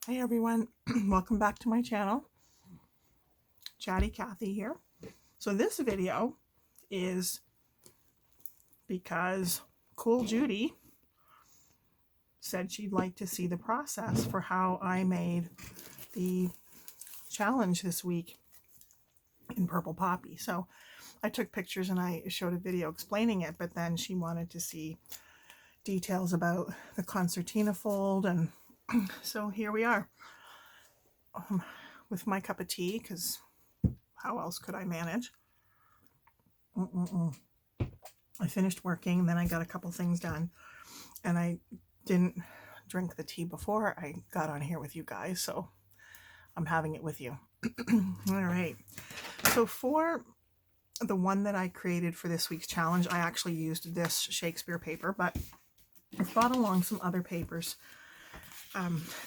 Hey everyone, welcome back to my channel. Chatty Kathe here. So this video is because Cool Judy said she'd like to see the process for how I made the challenge this week in Purple Poppy. So I took pictures and I showed a video explaining it, but then she wanted to see details about the concertina fold, and so here we are with my cup of tea, because how else could I manage? I finished working, then I got a couple things done, and I didn't drink the tea before I got on here with you guys, so I'm having it with you. All right, so for the one that I created for this week's challenge, I actually used this Shakespeare paper, but I brought along some other papers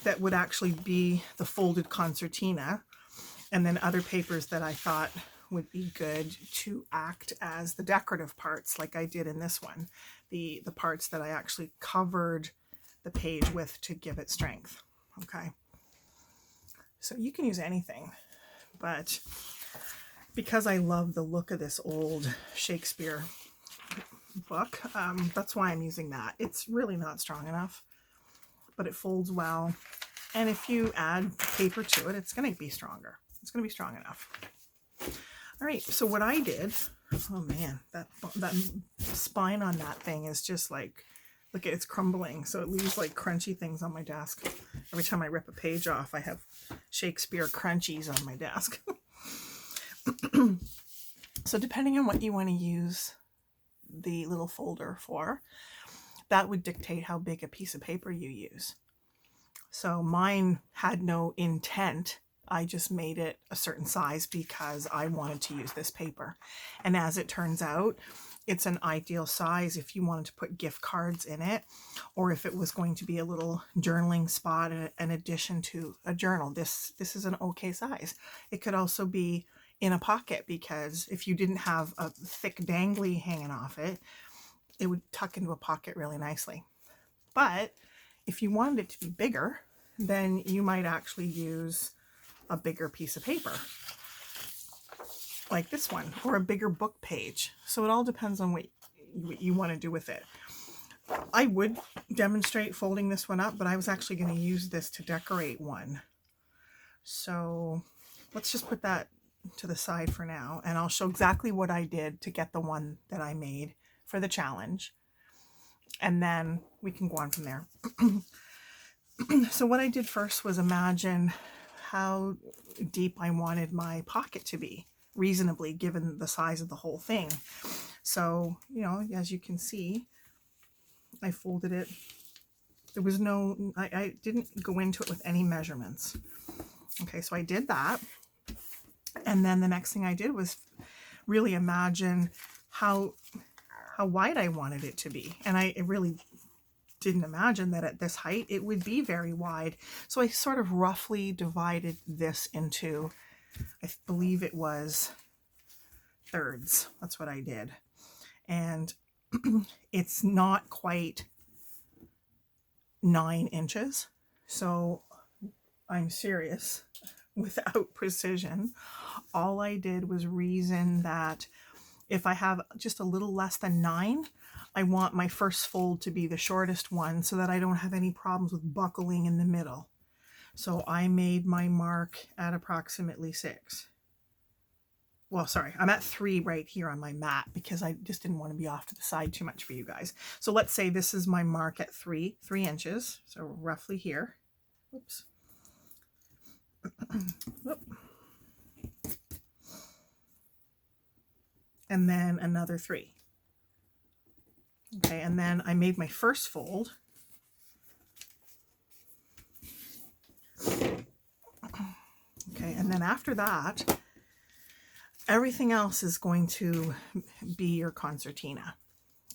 that would actually be the folded concertina, and then other papers that I thought would be good to act as the decorative parts, like I did in this one, the parts that I actually covered the page with to give it strength. Okay, so you can use anything, but because I love the look of this old Shakespeare book, that's why I'm using that. It's really not strong enough, but it folds well, and if you add paper to it, it's going to be stronger. It's going to be strong enough. All right, so what I did, oh man, that spine on that thing is just like, look, it's crumbling, so it leaves like crunchy things on my desk. Every time I rip a page off, I have Shakespeare crunchies on my desk. So depending on what you want to use the little folder for, that would dictate how big a piece of paper you use. So mine had no intent. I just made it a certain size because I wanted to use this paper. And as it turns out, it's an ideal size if you wanted to put gift cards in it, or if it was going to be a little journaling spot in addition to a journal. This is an okay size. It could also be in a pocket, because if you didn't have a thick dangly hanging off it, it would tuck into a pocket really nicely. But if you wanted it to be bigger, then you might actually use a bigger piece of paper like this one, or a bigger book page. So it all depends on what you want to do with it. I would demonstrate folding this one up, but I was actually going to use this to decorate one. So let's just put that to the side for now, and I'll show exactly what I did to get the one that I made for the challenge, and then we can go on from there. So what I did first was imagine how deep I wanted my pocket to be, reasonably, given the size of the whole thing. So, you know, as you can see, I folded it. There was no, I didn't go into it with any measurements. Okay, so I did that. And then the next thing I did was really imagine how wide I wanted it to be. And I really didn't imagine that at this height it would be very wide. So I sort of roughly divided this into, I believe it was thirds. That's what I did. And it's not quite 9 inches. So I'm serious. Without precision, all I did was reason that if I have just a little less than 9, I want my first fold to be the shortest one, so that I don't have any problems with buckling in the middle. So I made my mark at approximately 6. Well, sorry, I'm at 3 right here on my mat, because I just didn't want to be off to the side too much for you guys. So let's say this is my mark at 3 inches. So roughly here. Oops. And then another 3. Okay, and then I made my first fold. Okay, and then after that, everything else is going to be your concertina.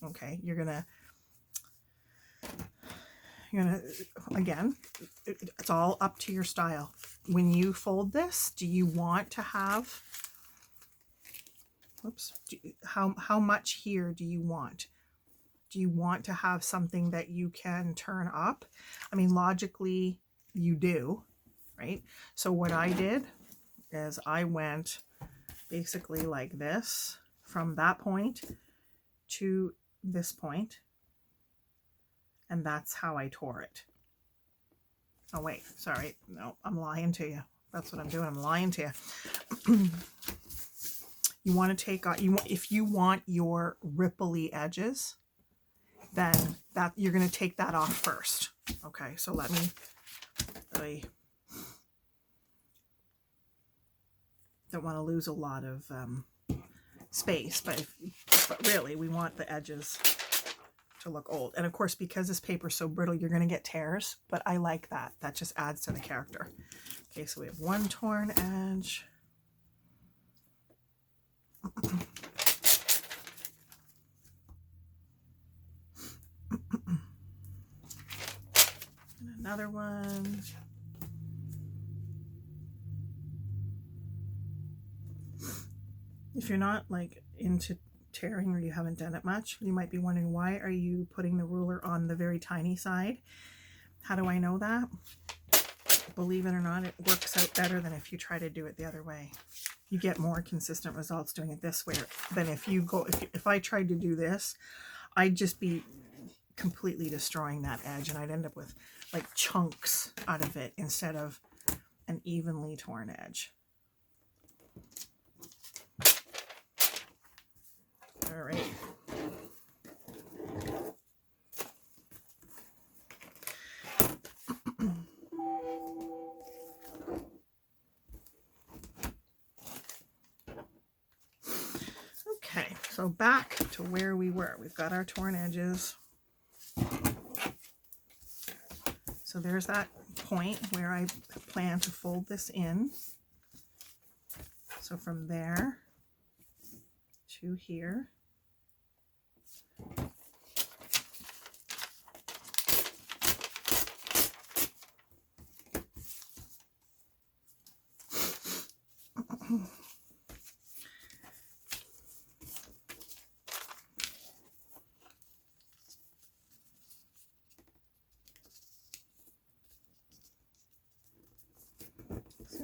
Okay, you're gonna again, it's all up to your style. When you fold this, do you want to have, how much here do you want? Do you want to have something that you can turn up? I mean, logically you do, right? So what I did is I went basically like this from that point to this point, and that's how I tore it. Oh wait, sorry, no, I'm lying to you. That's what I'm doing, I'm lying to you. You want to take out, if you want your ripply edges, then that you're going to take that off first. Okay, so let me, I don't want to lose a lot of space, but really we want the edges to look old. And of course, because this paper is so brittle, you're going to get tears, but I like that. That just adds to the character. Okay, so we have one torn edge. And another one. If you're not like into tearing or you haven't done it much, you might be wondering, why are you putting the ruler on the very tiny side? How do I know that? Believe it or not, it works out better than if you try to do it the other way. You get more consistent results doing it this way than if you go, if I tried to do this, I'd just be completely destroying that edge, and I'd end up with like chunks out of it instead of an evenly torn edge. All right. Okay, so back to where we were. We've got our torn edges. So there's that point where I plan to fold this in. So from there to here.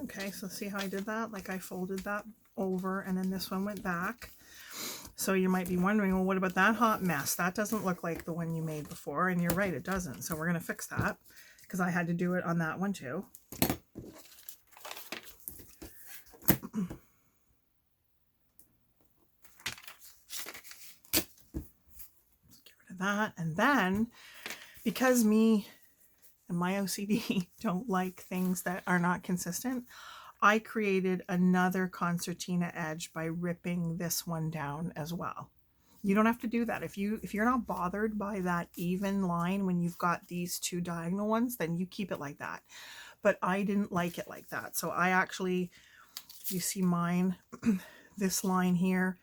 Okay, so see how I did that? Like I folded that over and then this one went back. So you might be wondering, well, what about that hot mess? That doesn't look like the one you made before. And you're right, it doesn't. So we're going to fix that because I had to do it on that one too. Let's get rid of that. And then because me and my OCD don't like things that are not consistent, I created another concertina edge by ripping this one down as well. You don't have to do that. If you're not bothered by that even line when you've got these two diagonal ones, then you keep it like that. But I didn't like it like that. So I actually, you see mine, this line here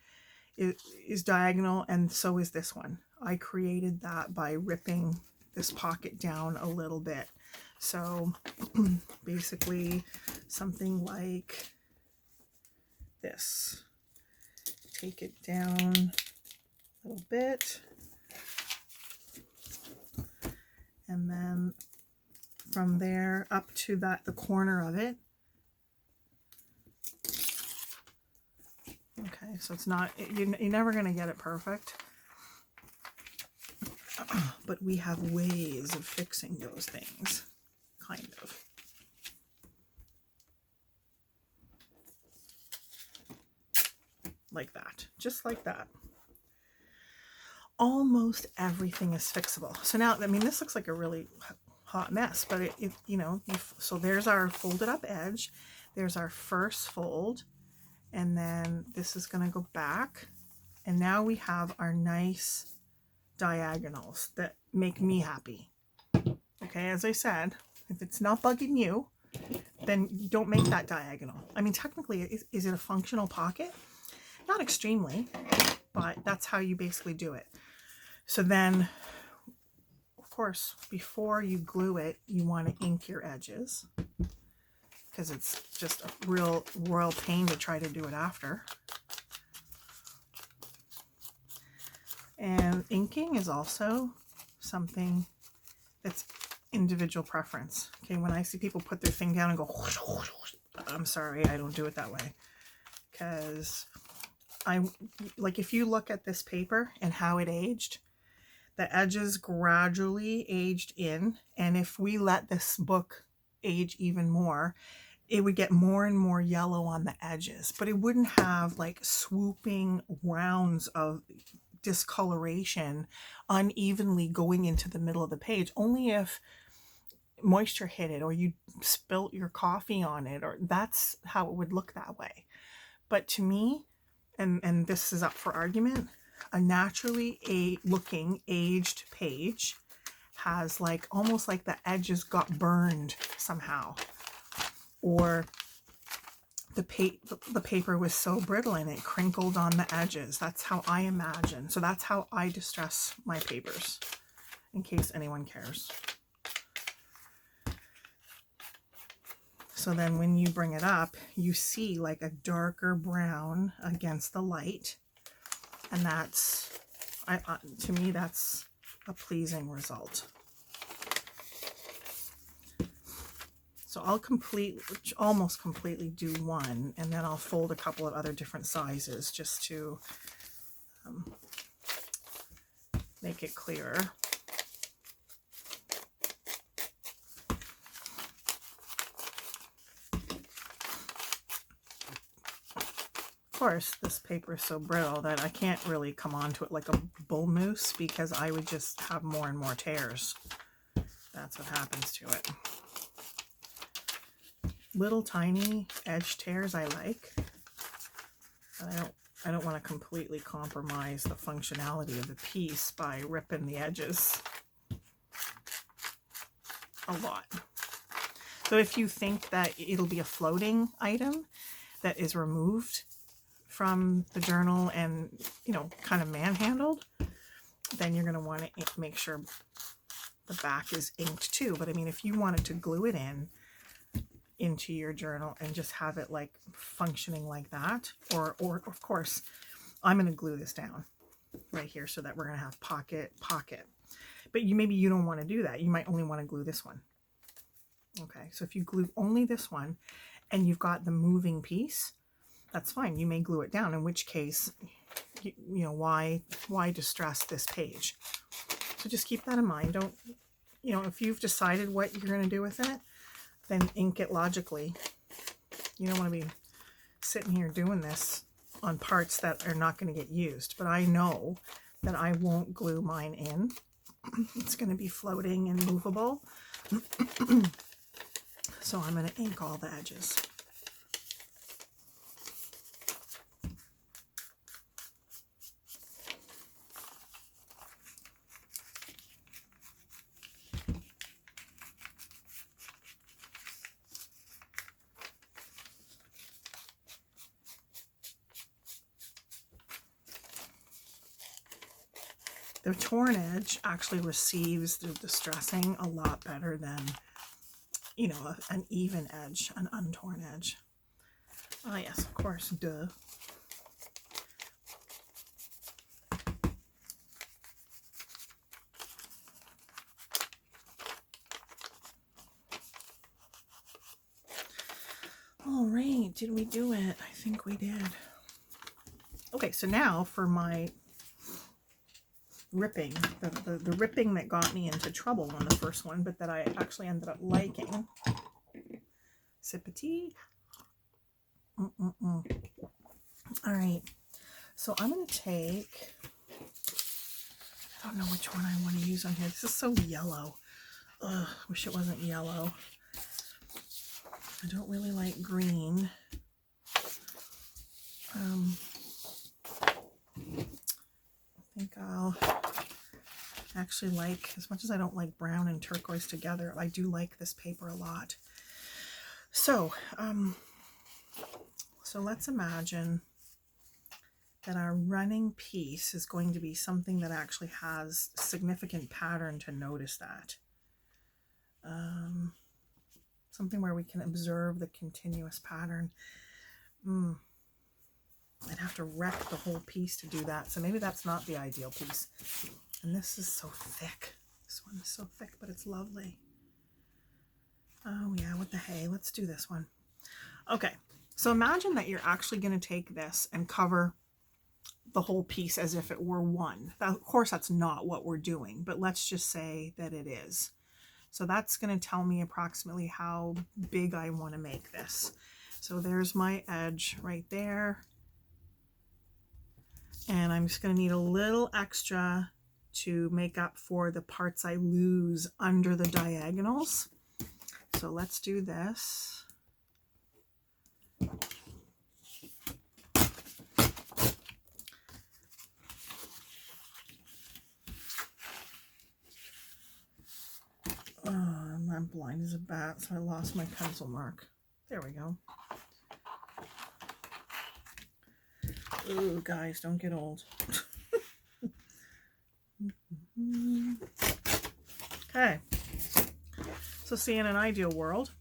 is diagonal, and so is this one. I created that by ripping this pocket down a little bit. So basically something like this. Take it down a little bit. And then from there up to that, the corner of it. Okay, so it's not, you're never going to get it perfect. But we have ways of fixing those things. Kind of. Like that. Just like that. Almost everything is fixable. So now, I mean, this looks like a really hot mess, but it you know, so there's our folded up edge. There's our first fold. And then this is going to go back. And now we have our nice diagonals that make me happy. Okay, as I said, if it's not bugging you, then don't make that diagonal. I mean, technically, is it a functional pocket? Not extremely, but that's how you basically do it. So then, of course, before you glue it, you want to ink your edges because it's just a real royal pain to try to do it after. And inking is also something that's individual preference. Okay, when I see people put their thing down and go, whoosh, whoosh, whoosh, I'm sorry, I don't do it that way. Because like if you look at this paper and how it aged, the edges gradually aged in. And if we let this book age even more, it would get more and more yellow on the edges, but it wouldn't have like swooping rounds of discoloration unevenly going into the middle of the page. Only if moisture hit it or you spilt your coffee on it, or that's how it would look that way. But to me, and this is up for argument, a naturally looking aged page has like almost like the edges got burned somehow, or the paper was so brittle and it crinkled on the edges. That's how I imagine. So that's how I distress my papers, in case anyone cares. So then when you bring it up, you see like a darker brown against the light. And that's, to me, that's a pleasing result. So I'll almost completely do one, and then I'll fold a couple of other different sizes just to make it clearer. Of course, this paper is so brittle that I can't really come onto it like a bull moose, because I would just have more and more tears. That's what happens to it. Little tiny edge tears I like, but I don't want to completely compromise the functionality of the piece by ripping the edges a lot. So if you think that it'll be a floating item that is removed from the journal and, you know, kind of manhandled, then you're going to want to make sure the back is inked too. But I mean, if you wanted to glue it into your journal and just have it like functioning like that, or of course I'm going to glue this down right here so that we're going to have pocket, but maybe you don't want to do that. You might only want to glue this one. Okay, so if you glue only this one and you've got the moving piece, that's fine. You may glue it down, in which case, you know, why distress this page? So just keep that in mind. Don't, you know, if you've decided what you're going to do with it, then ink it logically. You don't want to be sitting here doing this on parts that are not going to get used. But I know that I won't glue mine in. It's going to be floating and movable. So I'm going to ink all the edges. The torn edge actually receives the distressing a lot better than, you know, an even edge, an untorn edge. Ah, yes, of course, duh. All right, did we do it? I think we did. Okay, so now for my ripping, the ripping that got me into trouble on the first one, but that I actually ended up liking. Sip of tea. All right, so I'm going to take, I don't know which one I want to use on here. This is so yellow. Ugh, wish it wasn't yellow. I don't really like green. I think I'll actually like, as much as I don't like brown and turquoise together, I do like this paper a lot. So, so let's imagine that our running piece is going to be something that actually has significant pattern to notice that. Something where we can observe the continuous pattern. I'd have to wreck the whole piece to do that. So maybe that's not the ideal piece. And this is so thick. This one is so thick, but it's lovely. Oh yeah, with the hay. Let's do this one. Okay, so imagine that you're actually going to take this and cover the whole piece as if it were one. Now, of course, that's not what we're doing, but let's just say that it is. So that's going to tell me approximately how big I want to make this. So there's my edge right there. And I'm just going to need a little extra to make up for the parts I lose under the diagonals. So let's do this. I'm blind as a bat, so I lost my pencil mark. There we go. Ooh, guys, don't get old. Okay. So see, in an ideal world,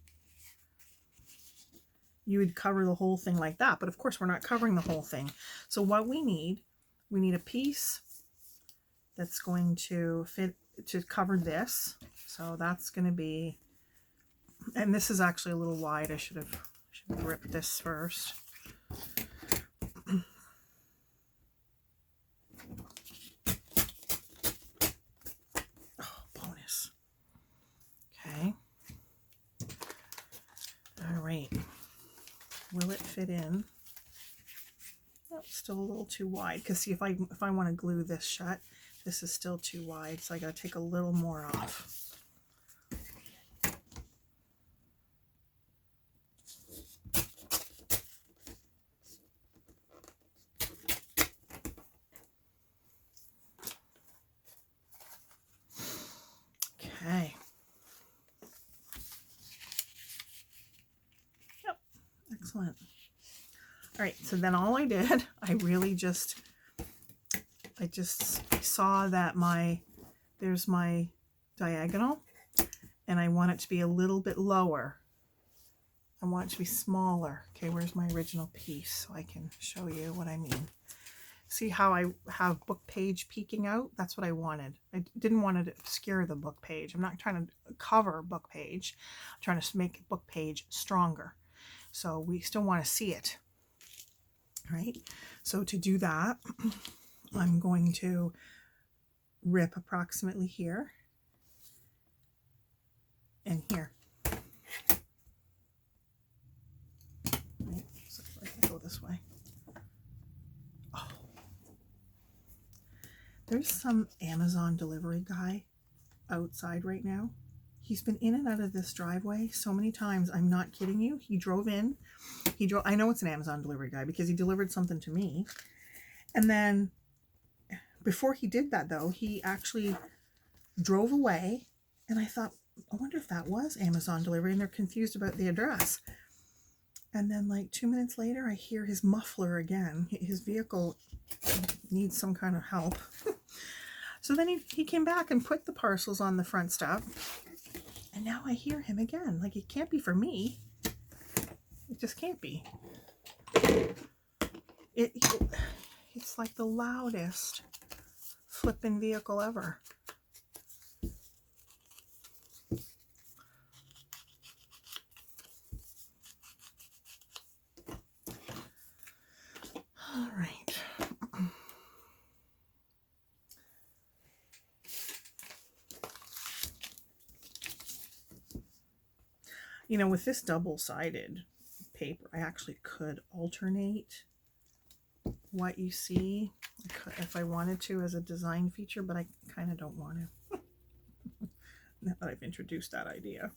you would cover the whole thing like that. But of course, we're not covering the whole thing. So what we need a piece that's going to fit to cover this. So that's going to be, and this is actually a little wide. I should have ripped this first. Oh, bonus. Okay. All right. Will it fit in? Oh, still a little too wide, because see, if I want to glue this shut, this is still too wide, so I got to take a little more off. Okay. Yep. Excellent. All right, so then all I did, I saw that there's my diagonal, and I want it to be a little bit lower. I want it to be smaller. Okay, where's my original piece so I can show you what I mean. See how I have book page peeking out? That's what I wanted. I didn't want to obscure the book page. I'm not trying to cover book page. I'm trying to make book page stronger. So we still want to see it. Right? So to do that, I'm going to rip approximately here and here. Right? So I can go this way. Oh. There's some Amazon delivery guy outside right now. He's been in and out of this driveway so many times. I'm not kidding you. He drove in. I know it's an Amazon delivery guy because he delivered something to me. And then before he did that, though, he actually drove away. And I thought, I wonder if that was Amazon delivery. And they're confused about the address. And then like 2 minutes later, I hear his muffler again. His vehicle needs some kind of help. So then he came back and put the parcels on the front step. And now I hear him again. Like, it can't be for me. It just can't be. It's like the loudest flipping vehicle ever. All right. You know, with this double-sided paper, I actually could alternate what you see if I wanted to as a design feature, but I kind of don't want to. Now that I've introduced that idea.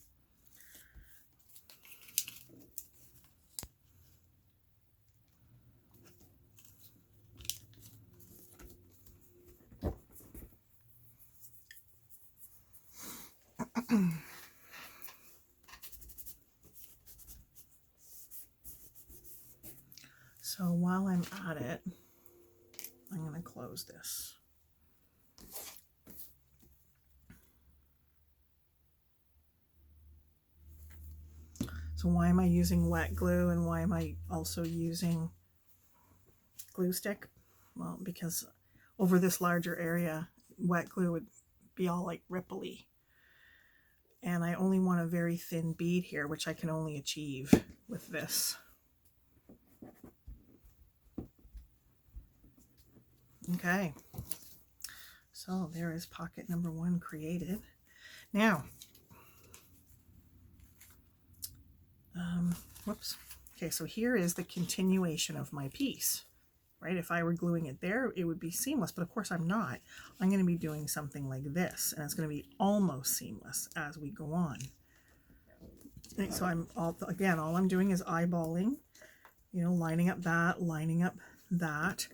So while I'm at it, I'm going to close this. So why am I using wet glue and why am I also using glue stick? Well, because over this larger area, wet glue would be all like ripply. And I only want a very thin bead here, which I can only achieve with this. Okay, so there is pocket number 1 created. Now, whoops. Okay, so here is the continuation of my piece, right? If I were gluing it there, it would be seamless, but of course I'm not. I'm going to be doing something like this, and it's going to be almost seamless as we go on. Right, so all I'm doing is eyeballing, you know, lining up that,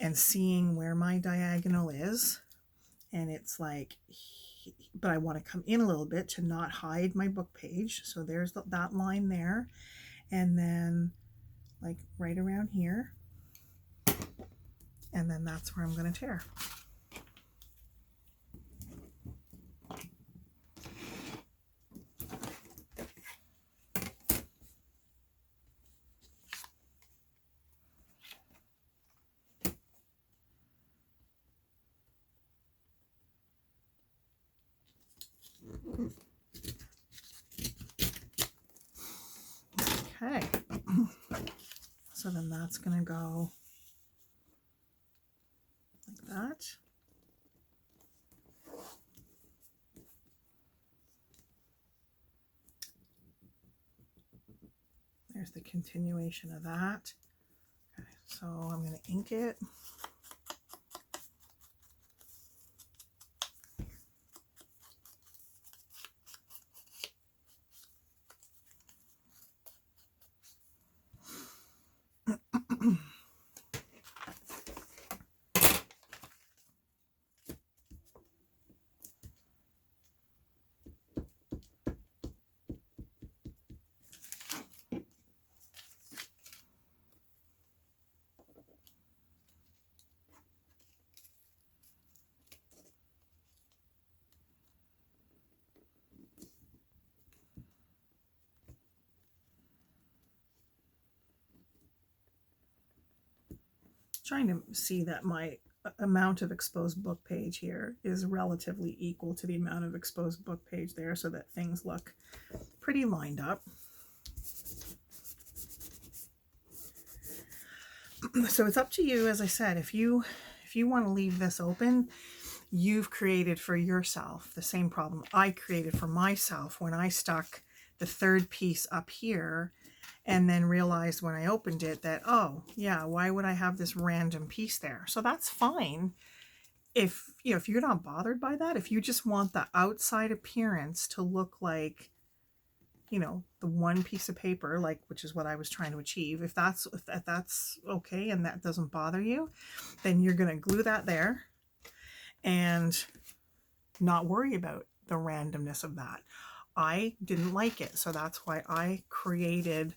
and seeing where my diagonal is. And it's like, but I want to come in a little bit to not hide my book page. So there's that line there. And then like right around here. And then that's where I'm going to tear. Okay. So then that's going to go like that. There's the continuation of that. Okay, so I'm going to ink it. Trying to see that my amount of exposed book page here is relatively equal to the amount of exposed book page there, so that things look pretty lined up. So it's up to you, as I said. If you want to leave this open, you've created for yourself the same problem I created for myself when I stuck the third piece up here, and then realized when I opened it that, oh yeah, why would I have this random piece there? So that's fine if you're not bothered by that. If you just want the outside appearance to look like, you know, the one piece of paper, like, which is what I was trying to achieve, if that's okay and that doesn't bother you, then you're going to glue that there and not worry about the randomness of that. I didn't like it, so that's why I created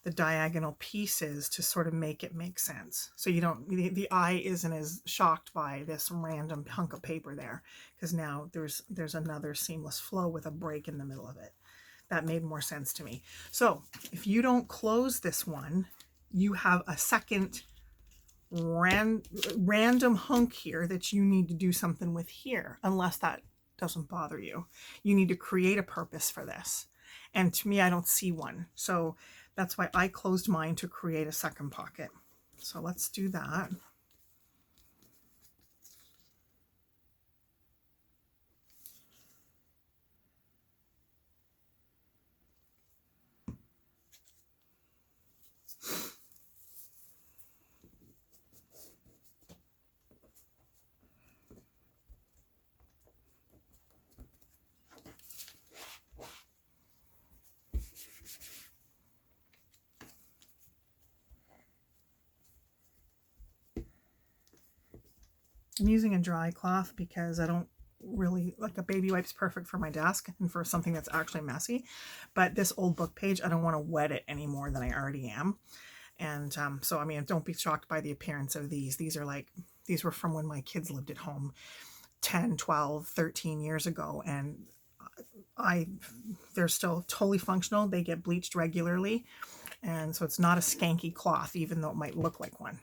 the diagonal pieces to sort of make it make sense. So you don't, the eye isn't as shocked by this random hunk of paper there, because now there's another seamless flow with a break in the middle of it. That made more sense to me. So if you don't close this one, you have a second random hunk here that you need to do something with here, unless that doesn't bother you. You need to create a purpose for this. And to me, I don't see one. So that's why I closed mine to create a second pocket. So let's do that. I'm using a dry cloth because I don't really like, a baby wipe's perfect for my desk and for something that's actually messy, but this old book page, I don't want to wet it any more than I already am. And so I mean, don't be shocked by the appearance of these. These were from when my kids lived at home 10, 12, 13 years ago, and they're still totally functional. They get bleached regularly, and so it's not a skanky cloth, even though it might look like one.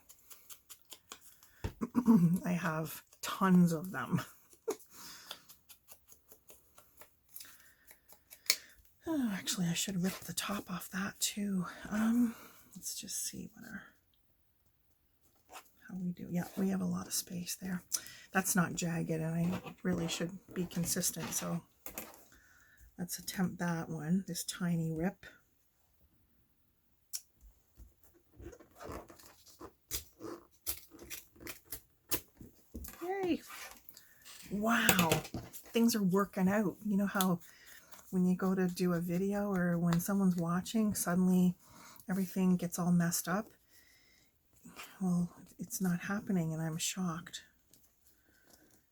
I have tons of them. Oh, actually, I should rip the top off that too. Let's just see how we do. Yeah, we have a lot of space there. That's not jagged, and I really should be consistent. So let's attempt that one. This tiny rip. Yay! Wow, things are working out. You know how when you go to do a video or when someone's watching, suddenly everything gets all messed up? Well, it's not happening and I'm shocked.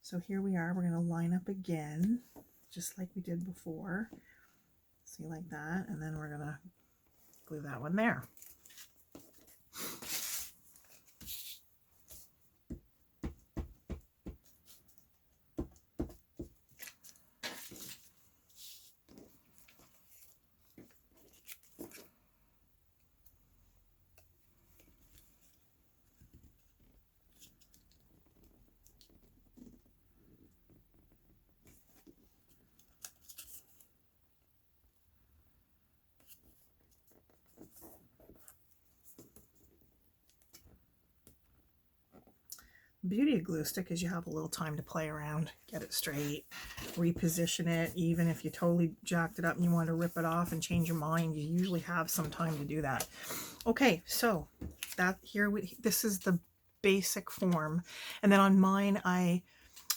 So here we are. We're going to line up again, just like we did before. See, like that. And then we're going to glue that one there. The beauty of glue stick is you have a little time to play around, get it straight, reposition it. Even if you totally jacked it up and you want to rip it off and change your mind, you usually have some time to do that. Okay, so this is the basic form. And then on mine,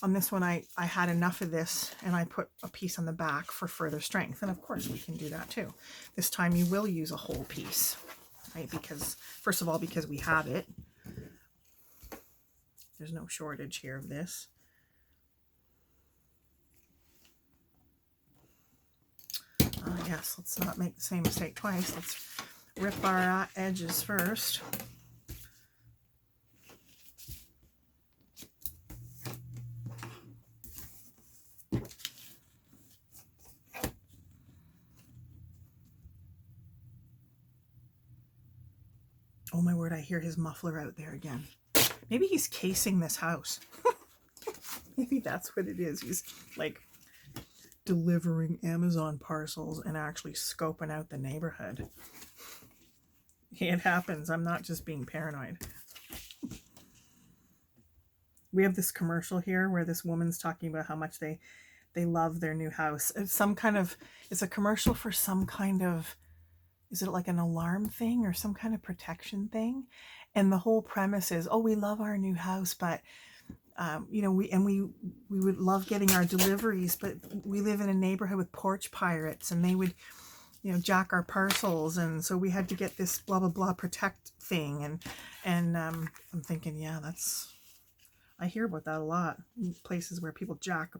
on this one, I had enough of this and I put a piece on the back for further strength. And of course we can do that too. This time you will use a whole piece, right? Because first of all, because we have it, there's no shortage here of this. Yes, let's not make the same mistake twice. Let's rip our edges first. Oh my word, I hear his muffler out there again. Maybe he's casing this house. Maybe that's what it is. He's like delivering Amazon parcels and actually scoping out the neighborhood. It happens. I'm not just being paranoid. We have this commercial here where this woman's talking about how much they love their new house. It's it's a commercial for some kind of, is it like an alarm thing or some kind of protection thing? And the whole premise is, oh, we love our new house, but you know, we would love getting our deliveries, but we live in a neighborhood with porch pirates and they would, you know, jack our parcels, and so we had to get this blah blah blah protect thing. And I'm thinking, yeah, I hear about that a lot in places where people jack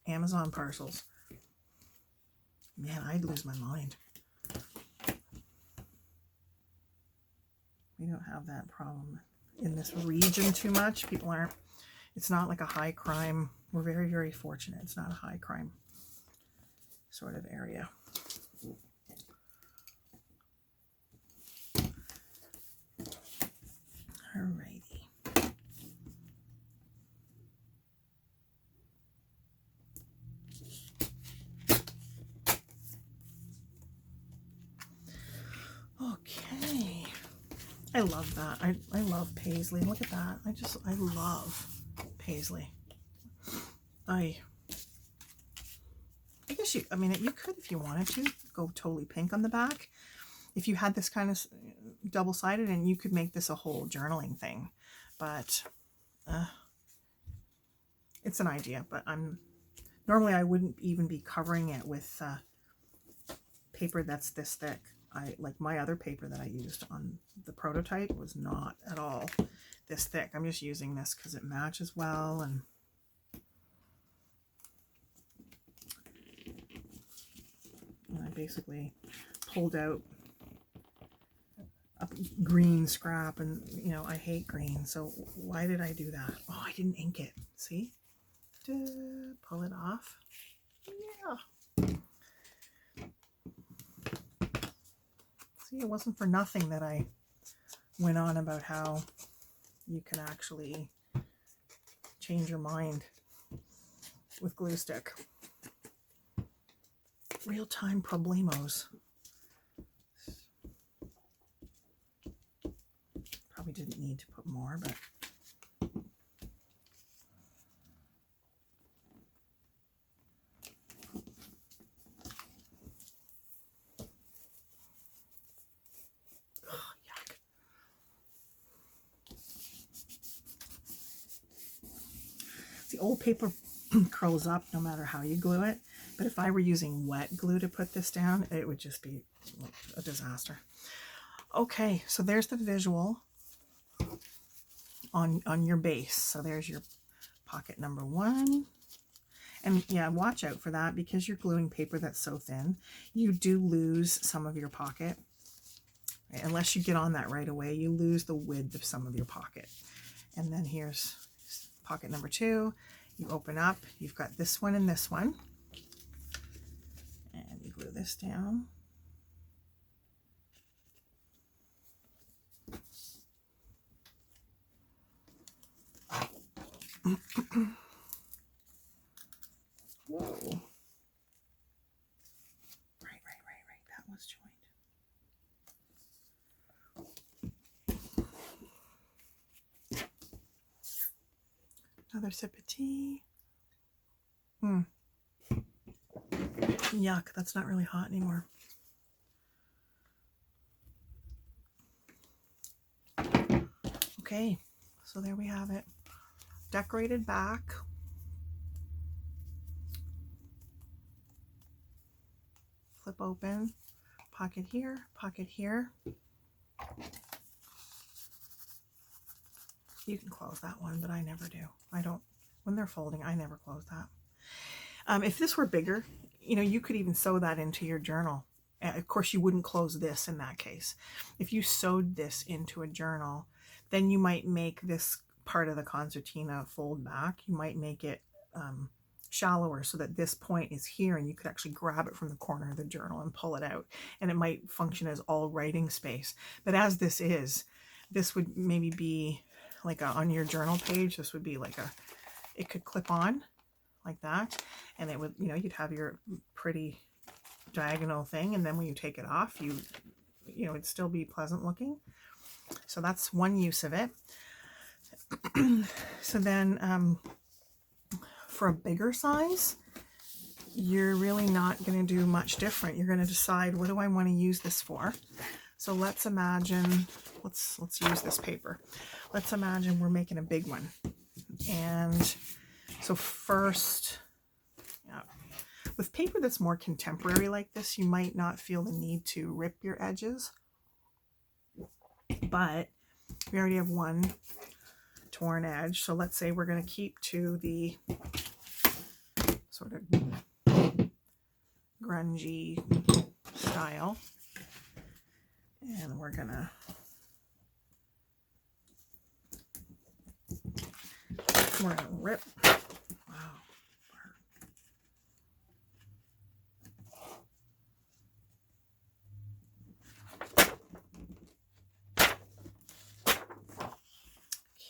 Amazon parcels. Man, I'd lose my mind. We don't have that problem in this region too much. People aren't, it's not like a high crime. We're very, very fortunate. It's not a high crime sort of area. Alrighty. Okay. I love that. I love paisley. Look at that. I love paisley. I guess you could, if you wanted to, go totally pink on the back. If you had this kind of double-sided, and you could make this a whole journaling thing. But it's an idea, but normally I wouldn't even be covering it with paper that's this thick. Like my other paper that I used on the prototype was not at all this thick. I'm just using this because it matches well, and I basically pulled out a green scrap, and you know I hate green, so why did I do that? Oh, I didn't ink it. See? Pull it off. Yeah. See, it wasn't for nothing that I went on about how you can actually change your mind with glue stick. real-time problemos. Probably didn't need to put more, but yuck. The old paper curls up no matter how you glue it, but if I were using wet glue to put this down, it would just be a disaster. Okay, so there's the visual on your base. So there's your pocket number 1. And yeah, watch out for that, because you're gluing paper that's so thin. You do lose some of your pocket. Right? Unless you get on that right away, you lose the width of some of your pocket. And then here's pocket number 2. You open up, you've got this one and this one. And you glue this down. Whoa. Right. That was joined. Another sip of tea. Yuck, that's not really hot anymore. Okay, so there we have it. Decorated back. Flip open. Pocket here, pocket here. You can close that one, but I never do. I don't, when they're folding, I never close that. If this were bigger, you know, you could even sew that into your journal. Of course, you wouldn't close this in that case. If you sewed this into a journal, then you might make this part of the concertina fold back. You might make it shallower so that this point is here and you could actually grab it from the corner of the journal and pull it out. And it might function as all writing space. But as this is, this would maybe be like on your journal page, this would be like it could clip on like that. And it would, you know, you'd have your pretty diagonal thing. And then when you take it off, you know, it'd still be pleasant looking. So that's one use of it. So then for a bigger size, you're really not going to do much different. You're going to decide, what do I want to use this for? So let's imagine, let's use this paper. Let's imagine we're making a big one. And so first, with paper that's more contemporary like this, you might not feel the need to rip your edges. But we already have one torn edge. So let's say we're going to keep to the sort of grungy style. And we're going to rip. Wow.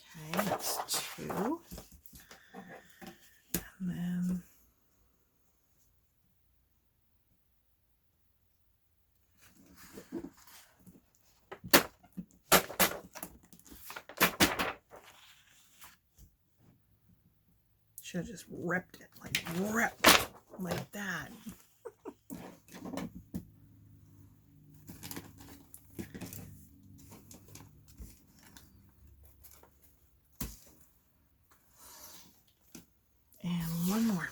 Okay, that's 2. And then should have just ripped it, like that. And one more.